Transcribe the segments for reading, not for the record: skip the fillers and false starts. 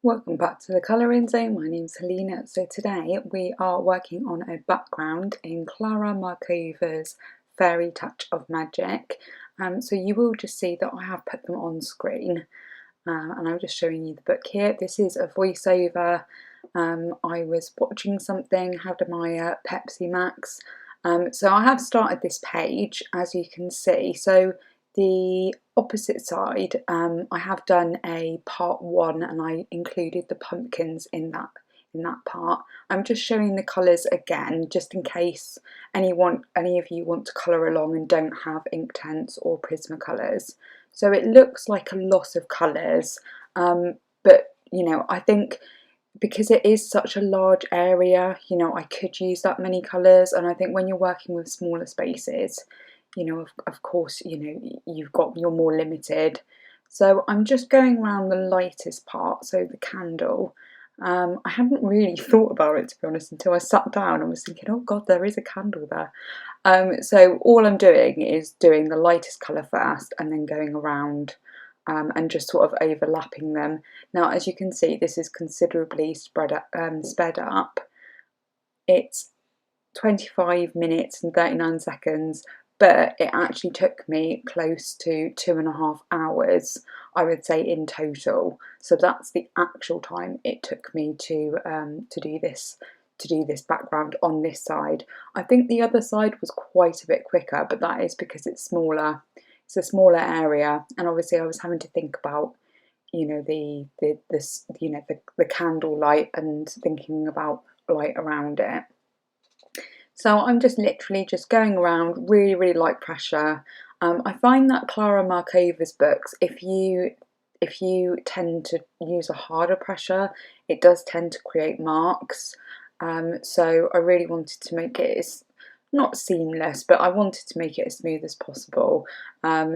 Welcome back to the Colouring Zone. My name's Helena. So today we are working on a background in Clara Markova's Fairy Touch of Magic. So you will just see that I have put them on screen, and I'm just showing you the book here. This is a voiceover. I was watching something, had my Pepsi Max. So I have started this page, as you can see. So the opposite side, I have done a part 1 and I included the pumpkins in that part. I'm just showing the colours again, just in case any of you want to colour along and don't have Inktense or Prismacolors. So it looks like a lot of colours, but you know, I think because it is such a large area, you know, I could use that many colours, and I think when you're working with smaller spaces, you know, of course, you know, you're more limited. So I'm just going around the lightest part, so the candle. I hadn't really thought about it, to be honest, until I sat down and was thinking, oh god, there is a candle there. So all I'm doing is doing the lightest colour first and then going around and just sort of overlapping them. Now, as you can see, this is considerably sped up. It's 25 minutes and 39 seconds, but it actually took me close to 2.5 hours, I would say, in total. So that's the actual time it took me to do this background on this side. I think the other side was quite a bit quicker, but that is because it's smaller. It's a smaller area, and obviously I was having to think about, you know, the candle light and thinking about light around it. So I'm just literally just going around, really light pressure. I find that Clara Markova's books, if you tend to use a harder pressure, it does tend to create marks. So I really wanted to make it not seamless, but I wanted to make it as smooth as possible.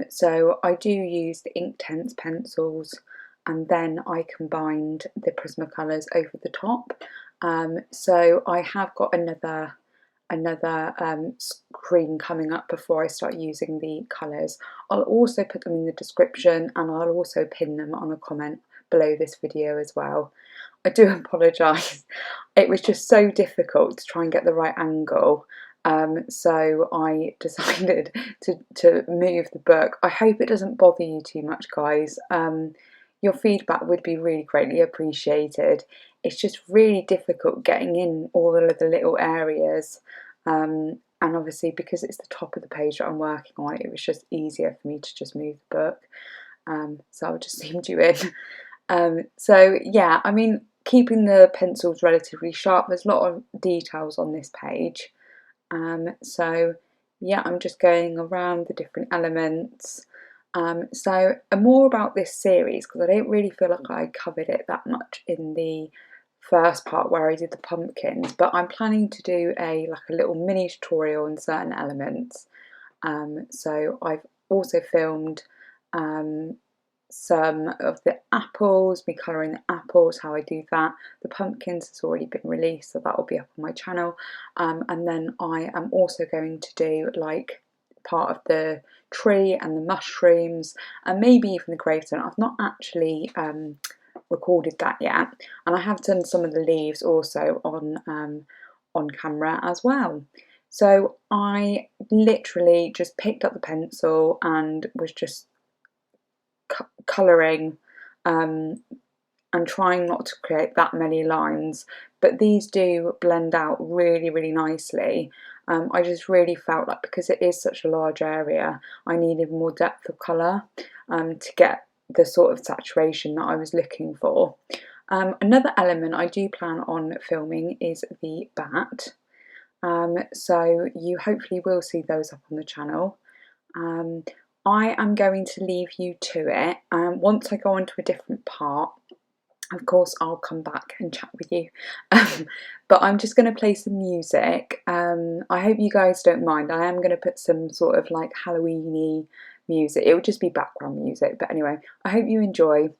So I do use the Inktense pencils, and then I combined the Prismacolors over the top. So I have got another screen coming up before I start using the colours. I'll also put them in the description, and I'll also pin them on a comment below this video as well. I do apologise, it was just so difficult to try and get the right angle, so I decided to move the book. I hope it doesn't bother you too much, guys. Your feedback would be really greatly appreciated. It's just really difficult getting in all of the little areas, and obviously because it's the top of the page that I'm working on, it was just easier for me to just move the book. So I'll just zoom you in. So yeah, I mean, keeping the pencils relatively sharp, there's a lot of details on this page. So yeah, I'm just going around the different elements. So more about this series, because I don't really feel like I covered it that much in the first part where I did the pumpkins, but I'm planning to do a little mini tutorial on certain elements. So I've also filmed some of the apples, me colouring the apples, how I do that. The pumpkins has already been released, so that will be up on my channel. And then I am also going to do like part of the tree and the mushrooms, and maybe even the gravestone. I've not actually recorded that yet, and I have done some of the leaves also on camera as well. So I literally just picked up the pencil and was just colouring and trying not to create that many lines, but these do blend out really nicely. I just really felt like, because it is such a large area, I needed more depth of colour to get the sort of saturation that I was looking for. Another element I do plan on filming is the bat. So you hopefully will see those up on the channel. I am going to leave you to it. Once I go on to a different part, of course I'll come back and chat with you. But I'm just going to play some music. I hope you guys don't mind. I am going to put some sort of like Halloween-y music. It will just be background music. But anyway, I hope you enjoy.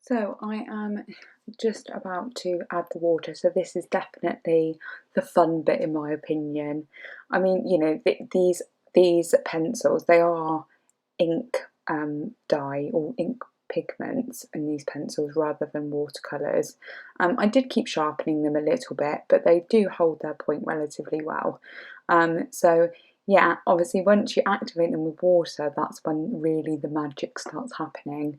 So I am just about to add the water, so this is definitely the fun bit in my opinion. I mean, you know, these pencils, they are ink dye or ink pigments in these pencils rather than watercolours. I did keep sharpening them a little bit, but they do hold their point relatively well. So yeah, obviously once you activate them with water, that's when really the magic starts happening.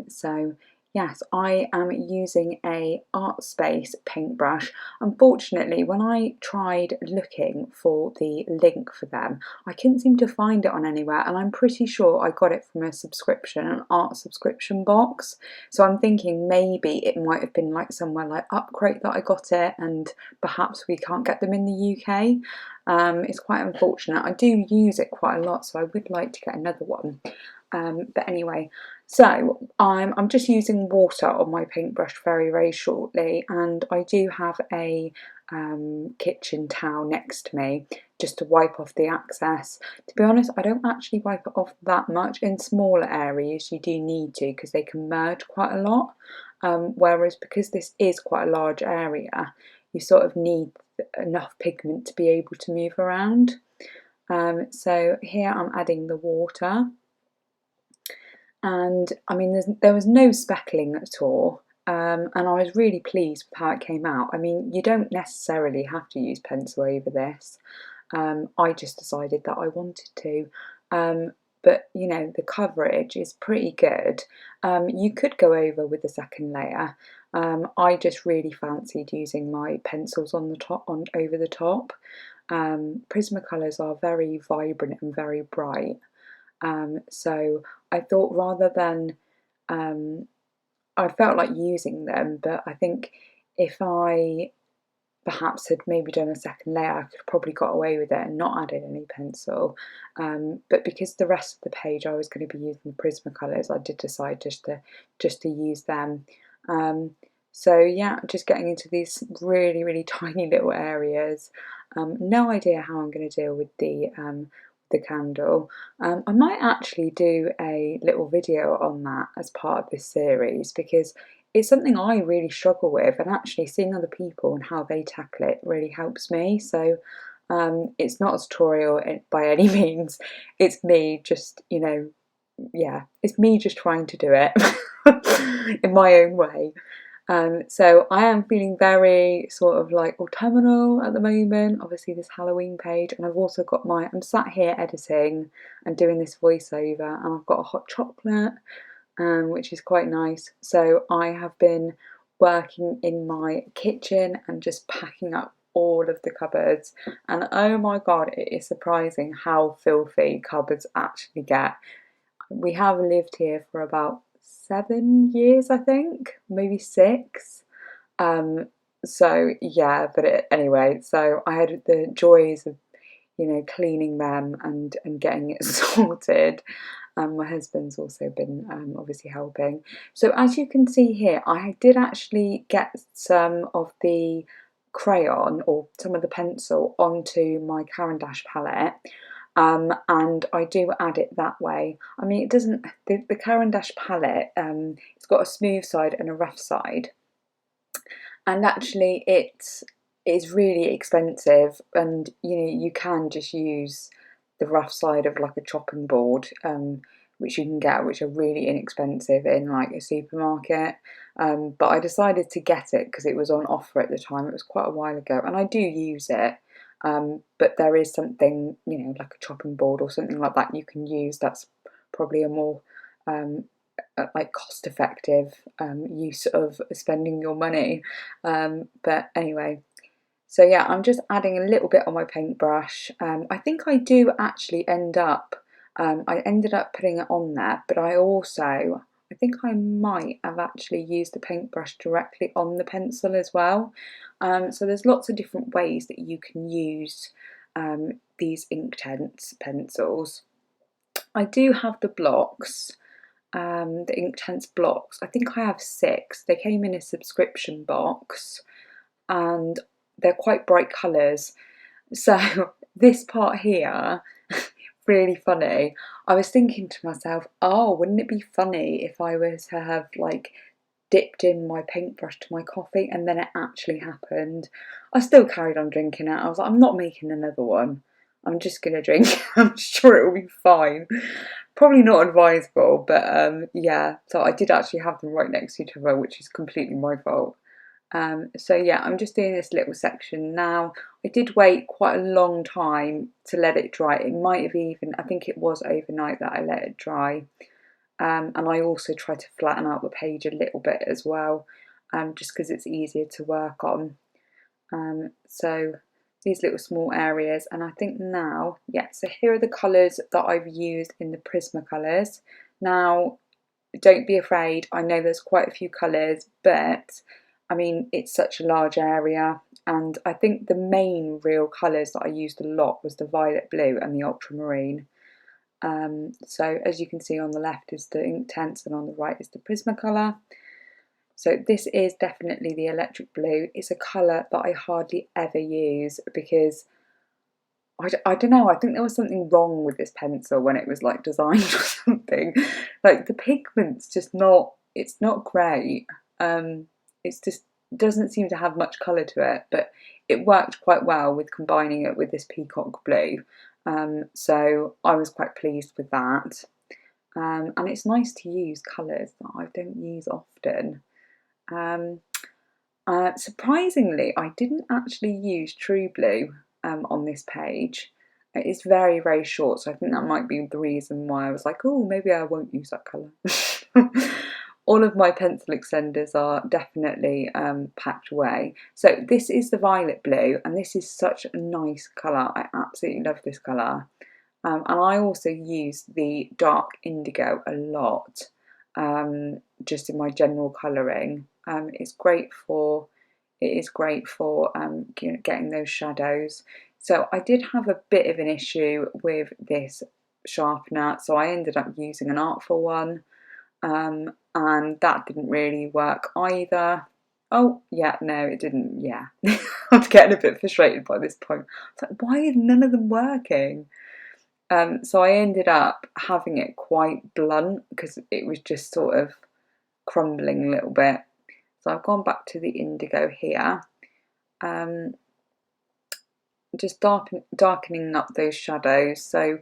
So yes, I am using a Art Space paintbrush. Unfortunately, when I tried looking for the link for them, I couldn't seem to find it on anywhere, and I'm pretty sure I got it from a subscription, an art subscription box. So I'm thinking maybe it might have been like somewhere like Upcrate that I got it, and perhaps we can't get them in the UK. It's quite unfortunate. I do use it quite a lot, so I would like to get another one. But anyway, so I'm just using water on my paintbrush very shortly, and I do have a kitchen towel next to me just to wipe off the excess. To be honest, I don't actually wipe it off that much. In smaller areas you do need to, because they can merge quite a lot, whereas because this is quite a large area, you sort of need enough pigment to be able to move around. So here I'm adding the water. And I mean, there was no speckling at all, and I was really pleased with how it came out. I mean, you don't necessarily have to use pencil over this. I just decided that I wanted to. But you know, the coverage is pretty good. You could go over with a second layer. I just really fancied using my pencils on the top, on over the top. Prismacolors are very vibrant and very bright. So I thought rather than, I felt like using them, but I think if I perhaps had maybe done a second layer, I could have probably got away with it and not added any pencil. But because the rest of the page I was going to be using the Prismacolors, I did decide just to use them. So yeah, just getting into these really tiny little areas. No idea how I'm going to deal with the candle. I might actually do a little video on that as part of this series, because it's something I really struggle with, and actually seeing other people and how they tackle it really helps me. So it's not a tutorial by any means. It's me just, you know, yeah, it's me just trying to do it in my own way. So I am feeling very sort of like autumnal at the moment, obviously this Halloween page, and I've also got I'm sat here editing and doing this voiceover, and I've got a hot chocolate, which is quite nice. So I have been working in my kitchen and just packing up all of the cupboards, and oh my god, it is surprising how filthy cupboards actually get. We have lived here for about 7 years, I think, maybe 6. So yeah, but anyway, so I had the joys of, you know, cleaning them and getting it sorted. My husband's also been obviously helping. So as you can see here, I did actually get some of the crayon or some of the pencil onto my Caran d'Ache palette. And I do add it that way. I mean, it doesn't, the Caran d'Ache palette, it's got a smooth side and a rough side. And actually it is really expensive, and you know, you can just use the rough side of like a chopping board, which you can get, which are really inexpensive in like a supermarket. But I decided to get it because it was on offer at the time. It was quite a while ago, and I do use it. But there is something, you know, like a chopping board or something like that you can use. That's probably a more like cost-effective use of spending your money. But anyway, so yeah, I'm just adding a little bit on my paintbrush. I think I do actually end up, I ended up putting it on there, but I think I might have actually used the paintbrush directly on the pencil as well. So there's lots of different ways that you can use these Inktense pencils. I do have the blocks, the Inktense blocks. I think I have 6. They came in a subscription box, and they're quite bright colours. So this part here, really funny. I was thinking to myself, oh, wouldn't it be funny if I were to have like dipped in my paintbrush to my coffee, and then it actually happened. I still carried on drinking it. I was like, I'm not making another one. I'm just going to drink. I'm sure it will be fine. Probably not advisable, but yeah. So I did actually have them right next to each other, which is completely my fault. So yeah, I'm just doing this little section now. I did wait quite a long time to let it dry. It might have even, I think it was overnight that I let it dry. And I also try to flatten out the page a little bit as well, just because it's easier to work on. So these little small areas, and I think now, yeah, so here are the colours that I've used in the Prismacolors. Now, don't be afraid, I know there's quite a few colours, but I mean, it's such a large area, and I think the main real colours that I used a lot was the violet blue and the ultramarine. So as you can see, on the left is the Intense and on the right is the Prismacolor. So this is definitely the electric blue. It's a colour that I hardly ever use because I don't know, I think there was something wrong with this pencil when it was like designed or something. Like the pigment's just not, it's not great. It's just doesn't seem to have much colour to it, but it worked quite well with combining it with this Peacock blue. So I was quite pleased with that. And it's nice to use colours that I don't use often. Surprisingly, I didn't actually use True Blue on this page. It's very, very short, so I think that might be the reason why I was like, oh, maybe I won't use that colour. All of my pencil extenders are definitely packed away. So this is the violet blue, and this is such a nice colour. I absolutely love this colour. And I also use the dark indigo a lot, just in my general colouring. It is great for getting those shadows. So I did have a bit of an issue with this sharpener, so I ended up using an Artful one, and that didn't really work either. Oh, yeah, no, it didn't, yeah. I'm getting a bit frustrated by this point. It's like, why is none of them working? So I ended up having it quite blunt because it was just sort of crumbling a little bit. So I've gone back to the indigo here, just darkening up those shadows. So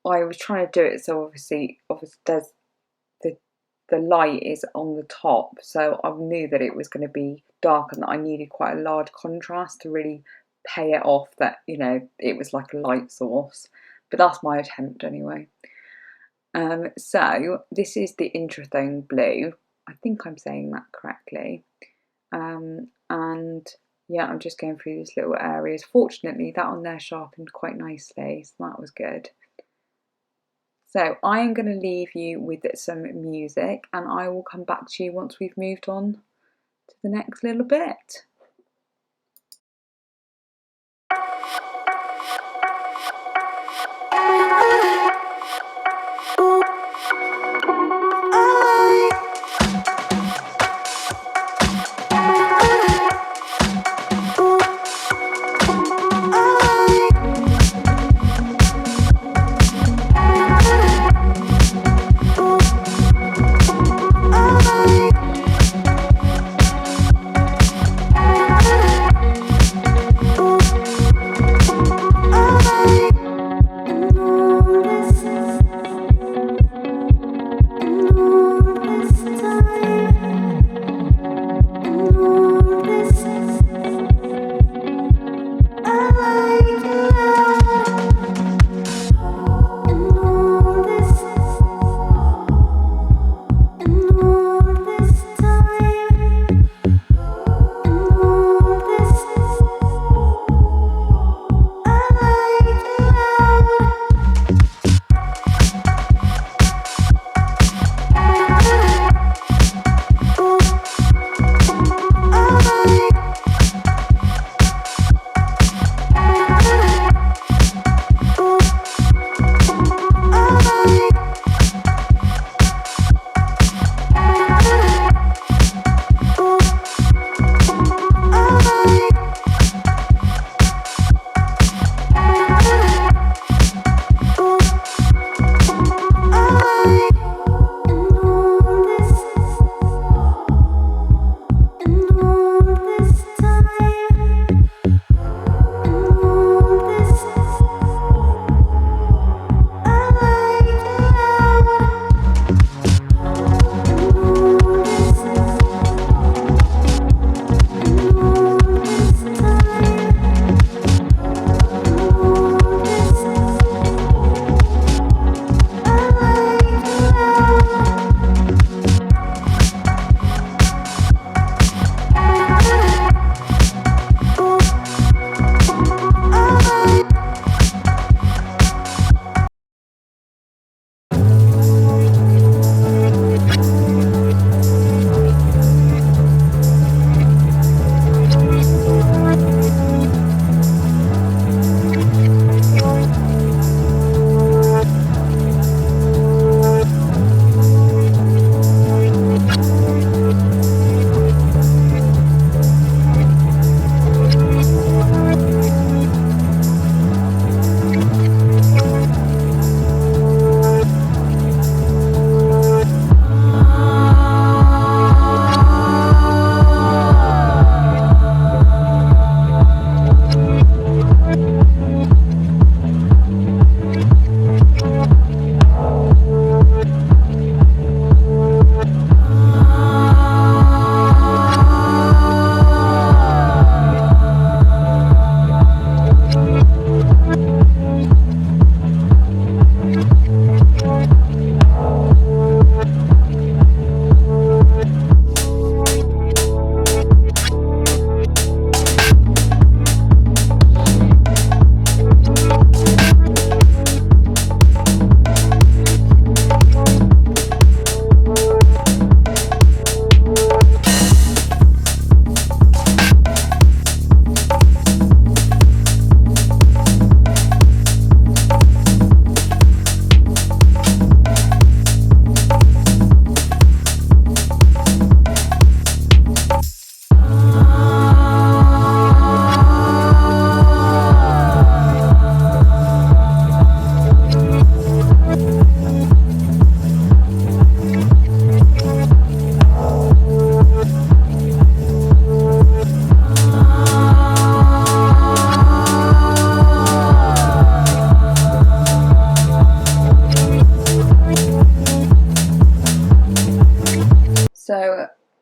I was trying to do it so obviously there's the light is on the top, so I knew that it was going to be dark and that I needed quite a large contrast to really pay it off that, you know, it was like a light source. But that's my attempt anyway. So this is the Indanthrone blue. I think I'm saying that correctly. And yeah, I'm just going through these little areas. Fortunately, that on there sharpened quite nicely, so that was good. So I am going to leave you with some music, and I will come back to you once we've moved on to the next little bit.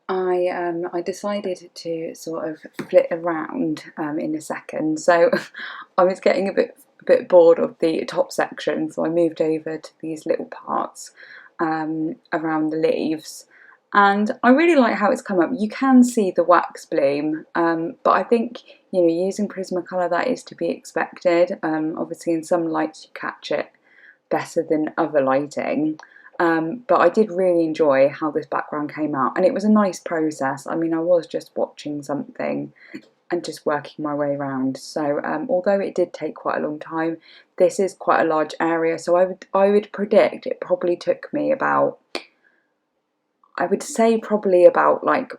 I decided to sort of flit around in a second, so I was getting a bit bored of the top section, so I moved over to these little parts around the leaves, and I really like how it's come up. You can see the wax bloom, but I think, you know, using Prismacolor, that is to be expected. Obviously in some lights you catch it better than other lighting. But I did really enjoy how this background came out, and it was a nice process. I mean, I was just watching something and just working my way around. So although it did take quite a long time, this is quite a large area, so I would predict it probably took me about, I would say probably about like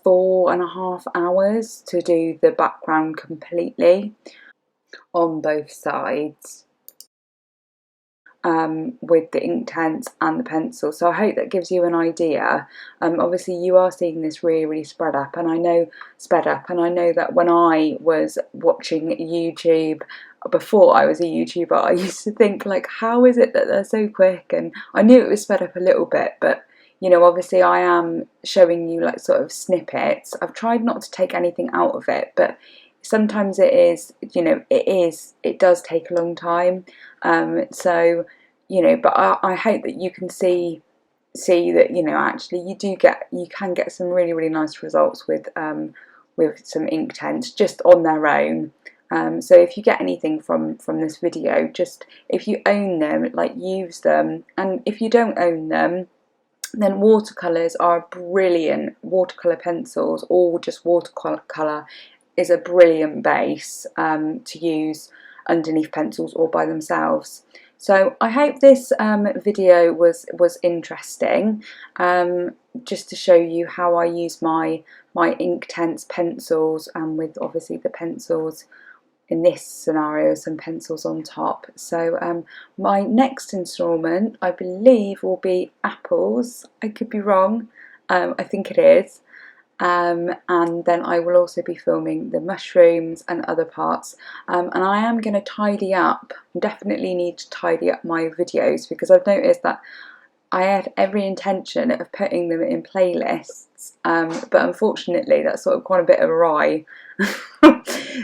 4.5 hours to do the background completely on both sides. With the Inktense and the pencil, so I hope that gives you an idea. Obviously you are seeing this really sped up, and I know that when I was watching YouTube before I was a YouTuber, I used to think, like, how is it that they're so quick? And I knew it was sped up a little bit, but you know, obviously I am showing you like sort of snippets. I've tried not to take anything out of it, but sometimes it is, you know, it does take a long time. So, you know, but I hope that you can see that, you know, actually you can get some really nice results with some Inktense just on their own. So if you get anything from this video, just if you own them, like, use them, and if you don't own them, then watercolours are brilliant. Watercolour pencils or just watercolour is a brilliant base to use underneath pencils or by themselves. So I hope this video was interesting, just to show you how I use my Inktense pencils, and with obviously the pencils in this scenario, some pencils on top. So my next instalment, I believe, will be apples. I could be wrong. I think it is. And then I will also be filming the mushrooms and other parts, and I am going to tidy up. Definitely need to tidy up my videos, because I've noticed that I had every intention of putting them in playlists, but unfortunately that's sort of gone a bit awry.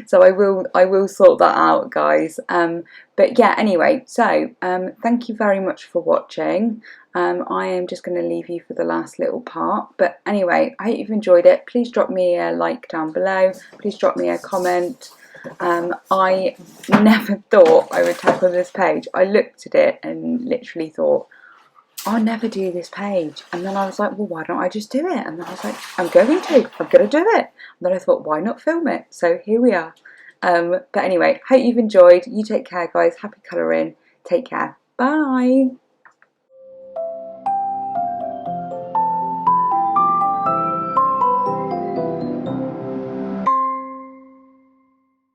So I will sort that out, guys. But yeah, anyway, so thank you very much for watching. I am just going to leave you for the last little part, but anyway, I hope you've enjoyed it. Please drop me a like down below, please drop me a comment. I never thought I would tackle this page. I looked at it and literally thought, I'll never do this page, and then I was like, well, why don't I just do it? And then I was like, I'm going to do it. And then I thought, why not film it? So here we are. But anyway, hope you've enjoyed. You take care, guys. Happy colouring. Take care. Bye.